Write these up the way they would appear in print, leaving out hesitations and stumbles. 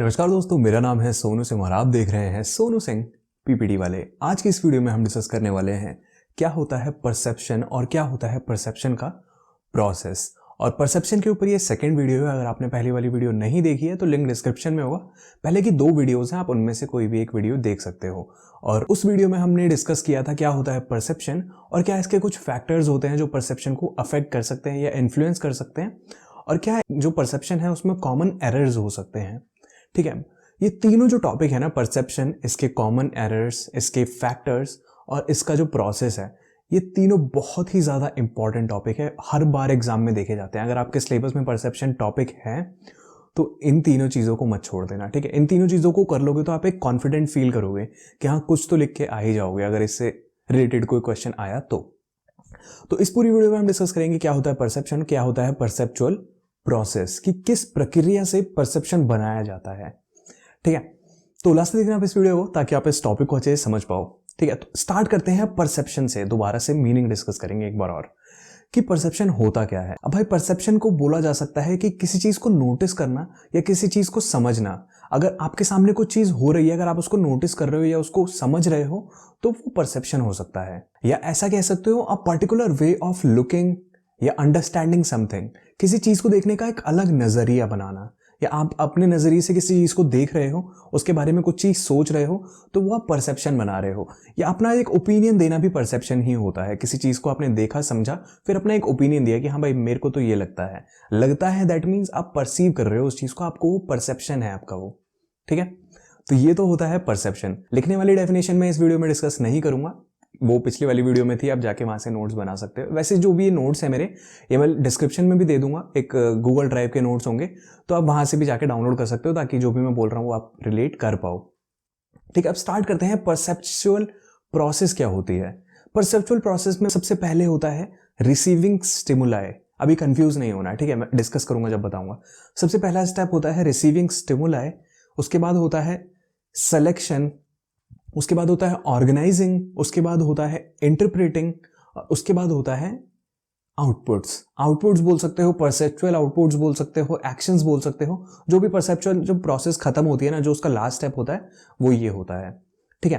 नमस्कार दोस्तों, मेरा नाम है सोनू सिंह और आप देख रहे हैं सोनू सिंह पीपीटी वाले। आज की इस वीडियो में हम डिस्कस करने वाले हैं क्या होता है परसेप्शन और क्या होता है परसेप्शन का प्रोसेस। और परसेप्शन के ऊपर ये सेकंड वीडियो है। अगर आपने पहली वाली वीडियो नहीं देखी है तो लिंक डिस्क्रिप्शन में होगा। पहले की 2 वीडियोस हैं, आप उनमें से कोई भी एक वीडियो देख सकते हो। और उस वीडियो में हमने डिस्कस किया था क्या होता है परसेप्शन और क्या इसके कुछ फैक्टर्स होते हैं जो परसेप्शन को अफेक्ट कर सकते हैं या इन्फ्लुएंस कर सकते हैं, और क्या जो परसेप्शन है उसमें कॉमन एरर्स हो सकते हैं। ठीक है, ये तीनों जो टॉपिक है ना, परसेप्शन, इसके कॉमन एरर्स, इसके फैक्टर्स और इसका जो प्रोसेस है, ये तीनों बहुत ही ज़्यादा इंपॉर्टेंट टॉपिक है। हर बार एग्जाम में देखे जाते हैं। अगर आपके सिलेबस में परसेप्शन टॉपिक है तो इन तीनों चीज़ों को मत छोड़ देना। ठीक है, इन तीनों चीज़ों को कर लोगे तो आप एक कॉन्फिडेंट फील करोगे कि हाँ कुछ तो लिख के आ ही जाओगे अगर इससे रिलेटेड कोई क्वेश्चन आया तो इस पूरी वीडियो में हम डिस्कस करेंगे क्या होता है परसेप्शन, क्या होता है परसेप्चुअल प्रोसेस, कि किस प्रक्रिया से परसेप्शन बनाया जाता है। ठीक है, तो लास्ट देखना आप इस वीडियो को ताकि आप इस टॉपिक को अच्छे से समझ पाओ। ठीक है, तो स्टार्ट करते हैं परसेप्शन से। दोबारा से मीनिंग डिस्कस करेंगे एक बार और कि परसेप्शन होता क्या है। अब भाई परसेप्शन को बोला जा सकता है कि किसी चीज को नोटिस करना या किसी चीज को समझना। अगर आपके सामने कुछ चीज हो रही है, अगर आप उसको नोटिस कर रहे हो या उसको समझ रहे हो तो वो परसेप्शन हो सकता है। या ऐसा कह सकते हो a particular way of looking या अंडरस्टैंडिंग समथिंग, किसी चीज को देखने का एक अलग नजरिया बनाना, या आप अपने नजरिए से किसी चीज को देख रहे हो, उसके बारे में कुछ चीज सोच रहे हो तो वो आप परसेप्शन बना रहे हो। या अपना एक ओपिनियन देना भी परसेप्शन ही होता है। किसी चीज को आपने देखा, समझा, फिर अपना एक ओपिनियन दिया कि हाँ भाई मेरे को तो ये लगता है दैट मीन्स आप परसीव कर रहे हो उस चीज को, आपको वो परसेप्शन है आपका वो। ठीक है, तो ये तो होता है परसेप्शन। लिखने वाली डेफिनेशन में इस वीडियो में डिस्कस नहीं करूंगा, वो पिछली वाली वीडियो में थी, आप जाके वहां से नोट्स बना सकते हो। वैसे जो भी ये नोट्स है मेरे, ये मैं डिस्क्रिप्शन में भी दे दूंगा, एक गूगल ड्राइव के नोट्स होंगे, तो आप वहां से भी जाके डाउनलोड कर सकते हो ताकि जो भी मैं बोल रहा हूँ वो आप रिलेट कर पाओ। ठीक है, अब स्टार्ट करते हैं परसेप्चुअल प्रोसेस क्या होती है। परसेप्चुअल प्रोसेस में सबसे पहले होता है रिसीविंग स्टिमुलाई। अभी कंफ्यूज नहीं होना है, ठीक है, मैं डिस्कस करूंगा जब बताऊंगा। सबसे पहला स्टेप होता है रिसीविंग स्टिमुलाई, उसके बाद होता है सिलेक्शन, उसके बाद होता है ऑर्गेनाइजिंग, उसके बाद होता है इंटरप्रेटिंग, उसके बाद होता है आउटपुट्स बोल सकते हो, परसेप्चुअल आउटपुट्स बोल सकते हो, एक्शंस बोल सकते हो। जो भी परसेप्चुअल जो प्रोसेस खत्म होती है ना, जो उसका लास्ट स्टेप होता है वो ये होता है। ठीक है,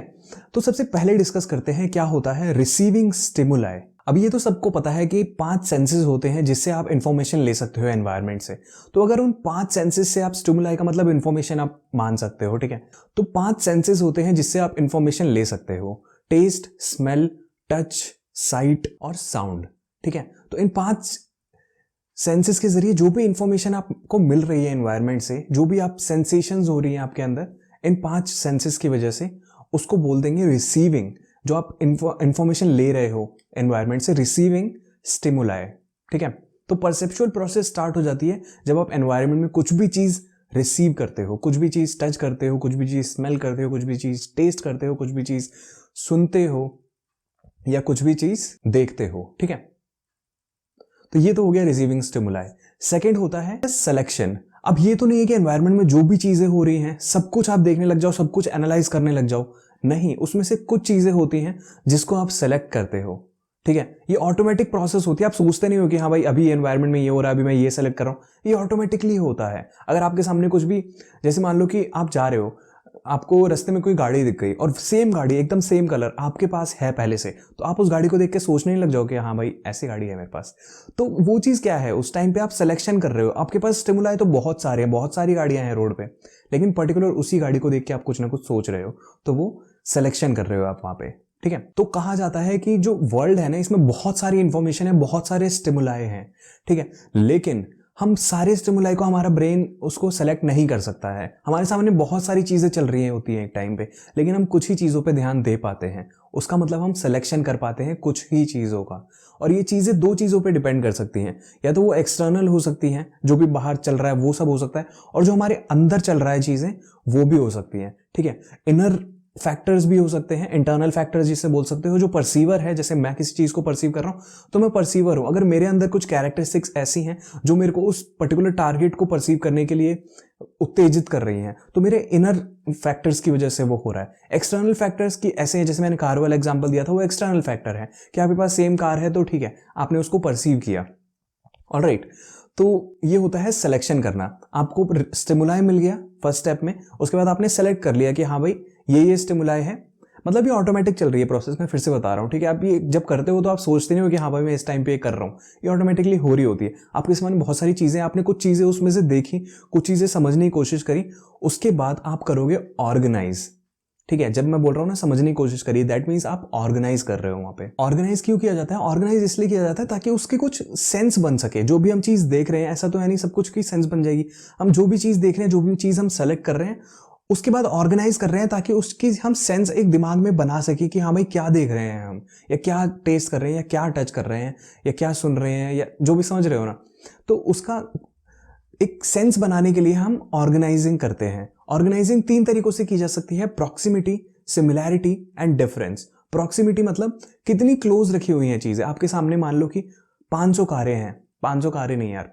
तो सबसे पहले डिस्कस करते हैं क्या होता है रिसीविंग स्टिमुलाई। अब ये तो सबको पता है कि 5 सेंसेस होते हैं जिससे आप इंफॉर्मेशन ले सकते हो एनवायरनमेंट से। तो अगर उन 5 सेंसेस से आप स्टिमुलाई का मतलब इंफॉर्मेशन आप मान सकते हो। ठीक है, तो 5 सेंसेस होते हैं जिससे आप इंफॉर्मेशन ले सकते हो: टेस्ट, स्मेल, टच, साइट और साउंड। ठीक है, तो इन 5 सेंसेस के जरिए जो भी इंफॉर्मेशन आपको मिल रही है एनवायरनमेंट से, जो भी आप सेंसेशंस हो रही हैं आपके अंदर, इन 5 सेंसेस की वजह से उसको बोल देंगे रिसीविंग। जो आप इंफॉर्मेशन ले रहे हो एनवायरनमेंट से, रिसीविंग स्टिमुलाई। ठीक है, तो परसेप्चुअल प्रोसेस स्टार्ट हो जाती है जब आप एनवायरनमेंट में कुछ भी चीज रिसीव करते हो, कुछ भी चीज टच करते हो, कुछ भी चीज स्मेल करते हो, कुछ भी चीज टेस्ट करते हो, कुछ भी चीज सुनते हो या कुछ भी चीज देखते हो। ठीक है, तो ये तो हो गया रिसीविंग स्टिमुलाई। सेकंड होता है सिलेक्शन। अब ये तो नहीं है कि एनवायरनमेंट में जो भी चीजें हो रही हैं सब कुछ आप देखने लग जाओ, सब कुछ एनालाइज करने लग जाओ। नहीं, उसमें से कुछ चीजें होती हैं जिसको आप सेलेक्ट करते हो। ठीक है, ये ऑटोमेटिक प्रोसेस होती है। आप सोचते नहीं हो कि हाँ भाई अभी एनवायरनमेंट में ये हो रहा है, अभी मैं ये सेलेक्ट कर रहा हूँ। ये ऑटोमेटिकली होता है। अगर आपके सामने कुछ भी, जैसे मान लो कि आप जा रहे हो, आपको रास्ते में कोई गाड़ी दिख गई और सेम गाड़ी, एकदम सेम कलर आपके पास है पहले से, तो आप उस गाड़ी को देख के सोचने नहीं लग जाओ कि हाँ भाई ऐसी गाड़ी है मेरे पास। तो वो चीज क्या है, उस टाइम पे आप सिलेक्शन कर रहे हो। आपके पास स्टिमुलाई तो बहुत सारे हैं, बहुत सारी गाड़ियां हैं रोड पे, लेकिन पर्टिकुलर उसी गाड़ी को देख के आप कुछ ना कुछ सोच रहे हो, तो वो सिलेक्शन कर रहे हो आप वहां पे। ठीक है, तो कहा जाता है कि जो वर्ल्ड है ना, इसमें बहुत सारी इंफॉर्मेशन है, बहुत सारे स्टिमुलाई हैं। ठीक है, लेकिन हम सारे स्टिमुलाई को, हमारा ब्रेन उसको सेलेक्ट नहीं कर सकता है। हमारे सामने बहुत सारी चीजें चल रही होती हैं एक टाइम पे, लेकिन हम कुछ ही चीजों पे ध्यान दे पाते हैं। उसका मतलब हम सिलेक्शन कर पाते हैं कुछ ही चीजों का। और ये चीजें 2 चीजों पे डिपेंड कर सकती हैं। या तो वो एक्सटर्नल हो सकती हैं, जो भी बाहर चल रहा है वो सब हो सकता है, और जो हमारे अंदर चल रहा है चीजें वो भी हो सकती हैं। ठीक है, इनर फैक्टर्स भी हो सकते हैं, इंटरनल फैक्टर्स जिसे बोल सकते हो। जो परसीवर है, जैसे मैं किसी चीज को परसीव कर रहा हूं तो मैं परसीवर हूं। अगर मेरे अंदर कुछ कैरेक्टरिस्टिक्स ऐसी हैं जो मेरे को उस पर्टिकुलर टारगेट को परसीव करने के लिए उत्तेजित कर रही हैं, तो मेरे इनर फैक्टर्स की वजह से वो हो रहा है। एक्सटर्नल फैक्टर्स की ऐसे हैं, जैसे मैंने कार वाला एग्जांपल दिया था, वो एक्सटर्नल फैक्टर है कि आपके पास सेम कार है तो ठीक है, आपने उसको परसीव किया। ऑलराइट, तो ये होता है सिलेक्शन करना। आपको स्टिमुलाई मिल गया फर्स्ट स्टेप में, उसके बाद आपने सेलेक्ट कर लिया कि हाँ भाई ये स्टिमुलाई है, मतलब ये ऑटोमेटिक चल रही है प्रोसेस, मैं फिर से बता रहा हूँ, ठीक है। आप ये जब करते हो तो आप सोचते नहीं हो कि हाँ भाई मैं इस टाइम पे ये कर रहा हूँ, ये ऑटोमेटिकली हो रही होती है। आपके सामने बहुत सारी चीज़ें, आपने कुछ चीज़ें उसमें से देखी, कुछ चीज़ें समझने की कोशिश करी, उसके बाद आप करोगे ऑर्गेनाइज, ठीक है। जब मैं बोल रहा हूँ ना समझने की कोशिश करिए, दैट मीन्स आप ऑर्गेनाइज कर रहे हो। वहाँ पे ऑर्गेनाइज क्यों किया जाता है? ऑर्गेनाइज इसलिए किया जाता है ताकि उसके कुछ सेंस बन सके। जो भी हम चीज़ देख रहे हैं, ऐसा तो है नहीं सब कुछ की सेंस बन जाएगी। हम जो भी चीज़ देख रहे हैं, जो भी चीज़ हम सेलेक्ट कर रहे हैं, उसके बाद ऑर्गेनाइज कर रहे हैं ताकि उसकी हम सेंस एक दिमाग में बना सके कि हाँ भाई क्या देख रहे हैं हम, या क्या टेस्ट कर रहे हैं, या क्या टच कर रहे हैं, या क्या सुन रहे हैं, या जो भी समझ रहे हो ना। तो उसका एक सेंस बनाने के लिए हम ऑर्गेनाइजिंग करते हैं। ऑर्गेनाइजिंग 3 तरीकों से की जा सकती है: proximity, similarity and difference. Proximity मतलब कितनी क्लोज रखी हुई हैं चीजें। आपके सामने मान लो कि 500 कारें हैं, 500 कारें नहीं यार,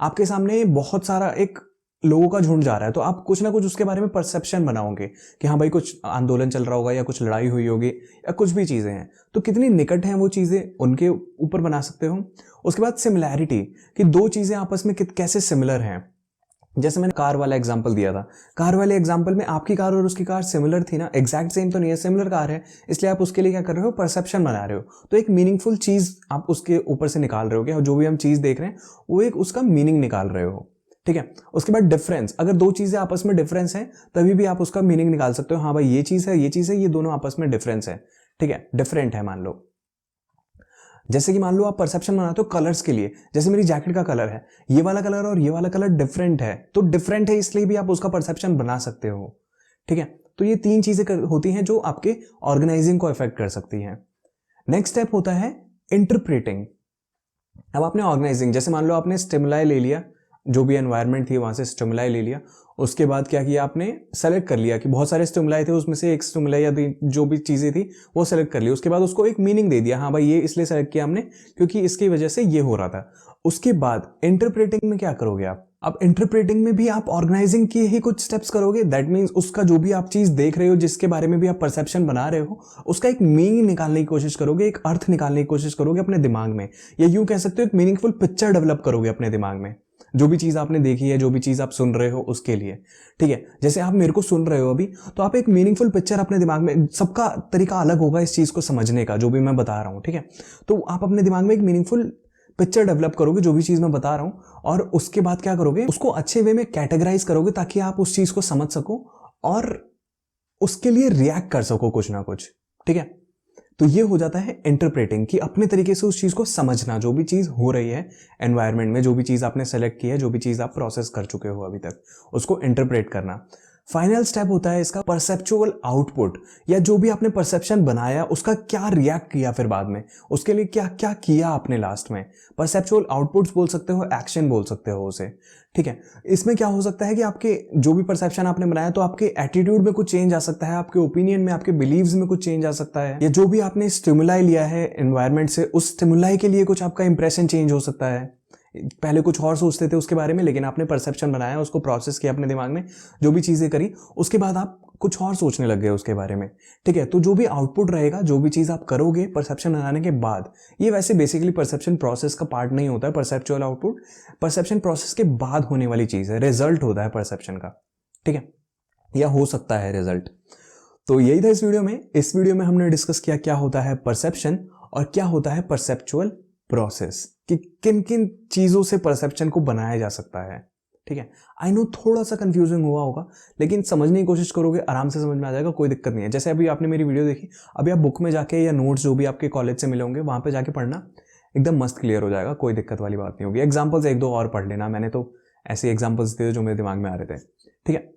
आपके सामने बहुत सारा एक लोगों का झुंड जा रहा है, तो आप कुछ ना कुछ उसके बारे में परसेप्शन बनाओगे कि हाँ भाई कुछ आंदोलन चल रहा होगा, या कुछ लड़ाई हुई होगी, या कुछ भी चीजें हैं। तो कितनी निकट हैं वो चीजें, उनके ऊपर बना सकते हो। उसके बाद सिमिलैरिटी, कि दो चीजें आपस में कैसे सिमिलर हैं। जैसे मैंने कार वाला एग्जांपल दिया था, कार वाले एग्जांपल में आपकी कार और उसकी कार सिमिलर थी ना, एग्जैक्ट सेम तो नहीं है, सिमिलर कार है, इसलिए आप उसके लिए क्या कर रहे हो, परसेप्शन बना रहे हो। तो एक मीनिंगफुल चीज आप उसके ऊपर से निकाल रहे हो, कि जो भी हम चीज देख रहे हैं वो एक उसका मीनिंग निकाल रहे हो, ठीक है। उसके बाद डिफरेंस, अगर दो चीजें आपस में डिफरेंस है तभी भी आप उसका मीनिंग निकाल सकते हो। हाँ भाई ये चीज है, ये चीज है, ये दोनों आपस में डिफरेंस है, ठीक है, डिफरेंट है मान लो। जैसे कि मान लो आप परसेप्शन बनाते हो कलर्स के लिए, जैसे मेरी जैकेट का कलर है, ये वाला कलर और ये वाला कलर डिफरेंट है, तो डिफरेंट है इसलिए भी आप उसका परसेप्शन बना सकते हो, ठीक है। तो ये 3 चीजें होती हैं जो आपके ऑर्गेनाइजिंग को इफेक्ट कर सकती हैं। नेक्स्ट स्टेप होता है इंटरप्रेटिंग। अब आपने ऑर्गेनाइजिंग, जैसे मान लो आपने स्टिमुलाई ले लिया, जो भी एनवायरनमेंट थी वहां से स्टिमुलाई ले लिया, उसके बाद क्या किया आपने, सेलेक्ट कर लिया कि बहुत सारे स्टिमुलाई थे, उसमें से एक स्टिमुलाई या जो भी चीजें थी वो सेलेक्ट कर ली। उसके बाद उसको एक मीनिंग दे दिया, हाँ भाई ये इसलिए सेलेक्ट किया हमने क्योंकि इसकी वजह से ये हो रहा था। उसके बाद इंटरप्रेटिंग में क्या करोगे आप? अब इंटरप्रेटिंग में भी आप ऑर्गेनाइजिंग के ही कुछ स्टेप्स करोगे। दैट मीन्स उसका जो भी आप चीज देख रहे हो, जिसके बारे में भी आप परसेप्शन बना रहे हो, उसका एक मीनिंग निकालने की कोशिश करोगे, एक अर्थ निकालने की कोशिश करोगे अपने दिमाग में, या यूं कह सकते हो एक मीनिंगफुल पिक्चर डेवलप करोगे अपने दिमाग में, जो भी चीज आपने देखी है, जो भी चीज आप सुन रहे हो उसके लिए, ठीक है। जैसे आप मेरे को सुन रहे हो अभी, तो आप एक मीनिंगफुल पिक्चर अपने दिमाग में, सबका तरीका अलग होगा इस चीज को समझने का, जो भी मैं बता रहा हूं, ठीक है। तो आप अपने दिमाग में एक मीनिंगफुल पिक्चर डेवलप करोगे जो भी चीज मैं बता रहा हूं, और उसके बाद क्या करोगे, उसको अच्छे वे में कैटेगराइज करोगे ताकि आप उस चीज को समझ सको और उसके लिए रिएक्ट कर सको कुछ ना कुछ, ठीक है। तो ये हो जाता है इंटरप्रेटिंग, कि अपने तरीके से उस चीज को समझना, जो भी चीज हो रही है एनवायरनमेंट में, जो भी चीज आपने सेलेक्ट की है, जो भी चीज आप प्रोसेस कर चुके हो अभी तक, उसको इंटरप्रेट करना। फाइनल स्टेप होता है इसका परसेप्चुअल आउटपुट, या जो भी आपने परसेप्शन बनाया उसका क्या रिएक्ट किया फिर बाद में, उसके लिए क्या क्या किया आपने लास्ट में। परसेप्चुअल आउटपुट्स बोल सकते हो, एक्शन बोल सकते हो उसे, ठीक है। इसमें क्या हो सकता है कि आपके जो भी परसेप्शन आपने बनाया, तो आपके एटीट्यूड में कुछ चेंज आ सकता है, आपके ओपिनियन में, आपके बिलीव्स में कुछ चेंज आ सकता है, या जो भी आपने स्टिमुलाई लिया है एनवायरनमेंट से, उस स्टिमुलाई के लिए कुछ आपका इंप्रेशन चेंज हो सकता है। पहले कुछ और सोचते थे उसके बारे में, लेकिन आपने परसेप्शन बनाया, उसको प्रोसेस किया अपने दिमाग में, जो भी चीजें करी, उसके बाद आप कुछ और सोचने लग गए उसके बारे में, ठीक है। तो जो भी आउटपुट रहेगा, जो भी चीज आप करोगे परसेप्शन बनाने के बाद, ये वैसे बेसिकली परसेप्शन प्रोसेस का पार्ट नहीं होता है। परसेप्चुअल आउटपुट परसेप्शन प्रोसेस के बाद होने वाली चीज है, रिजल्ट होता है परसेप्शन का, ठीक है, या हो सकता है रिजल्ट। तो यही था इस वीडियो में। इस वीडियो में हमने डिस्कस किया क्या होता है परसेप्शन और क्या होता है परसेप्चुअल प्रोसेस, कि किन किन चीजों से परसेप्शन को बनाया जा सकता है, ठीक है। आई नो थोड़ा सा कंफ्यूजिंग हुआ होगा, लेकिन समझने की कोशिश करोगे आराम से समझ में आ जाएगा, कोई दिक्कत नहीं है। जैसे अभी आपने मेरी वीडियो देखी, अभी आप बुक में जाके या नोट्स जो भी आपके कॉलेज से मिले होंगे वहां पे जाके पढ़ना, एकदम मस्त क्लियर हो जाएगा, कोई दिक्कत वाली बात नहीं होगी। एग्जाम्पल्स 1-2 और पढ़ लेना, मैंने तो ऐसे एग्जाम्पल्स दिए जो मेरे दिमाग में आ रहे थे, ठीक है।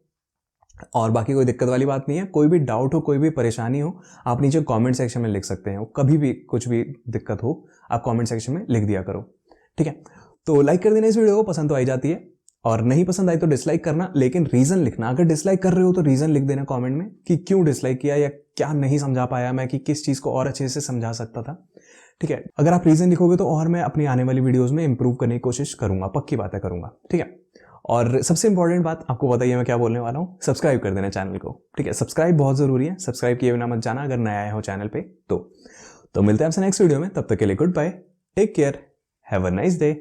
और बाकी कोई दिक्कत वाली बात नहीं है। कोई भी डाउट हो, कोई भी परेशानी हो, आप नीचे कमेंट सेक्शन में लिख सकते हैं। कभी भी कुछ भी दिक्कत हो आप कमेंट सेक्शन में लिख दिया करो, ठीक है। तो लाइक कर देना इस वीडियो को, पसंद तो आई जाती है, और नहीं पसंद आई तो डिसलाइक करना, लेकिन रीजन लिखना। अगर डिसलाइक कर रहे हो तो रीजन लिख देना कमेंट में कि क्यों डिसलाइक किया, या क्या नहीं समझा पाया मैं, कि किस चीज को और अच्छे से समझा सकता था, ठीक है। अगर आप रीजन लिखोगे तो और मैं अपनी आने वाली वीडियोस में इंप्रूव करने की कोशिश करूंगा, पक्की बातें करूंगा, ठीक है। और सबसे इंपॉर्टेंट बात आपको बताइए मैं क्या बोलने वाला हूँ, सब्सक्राइब कर देना चैनल को, ठीक है। सब्सक्राइब बहुत जरूरी है, सब्सक्राइब किए बिना मत जाना अगर नया आए हो चैनल पे। तो मिलते हैं आपसे नेक्स्ट वीडियो में, तब तक के लिए good bye, take care, have a nice day.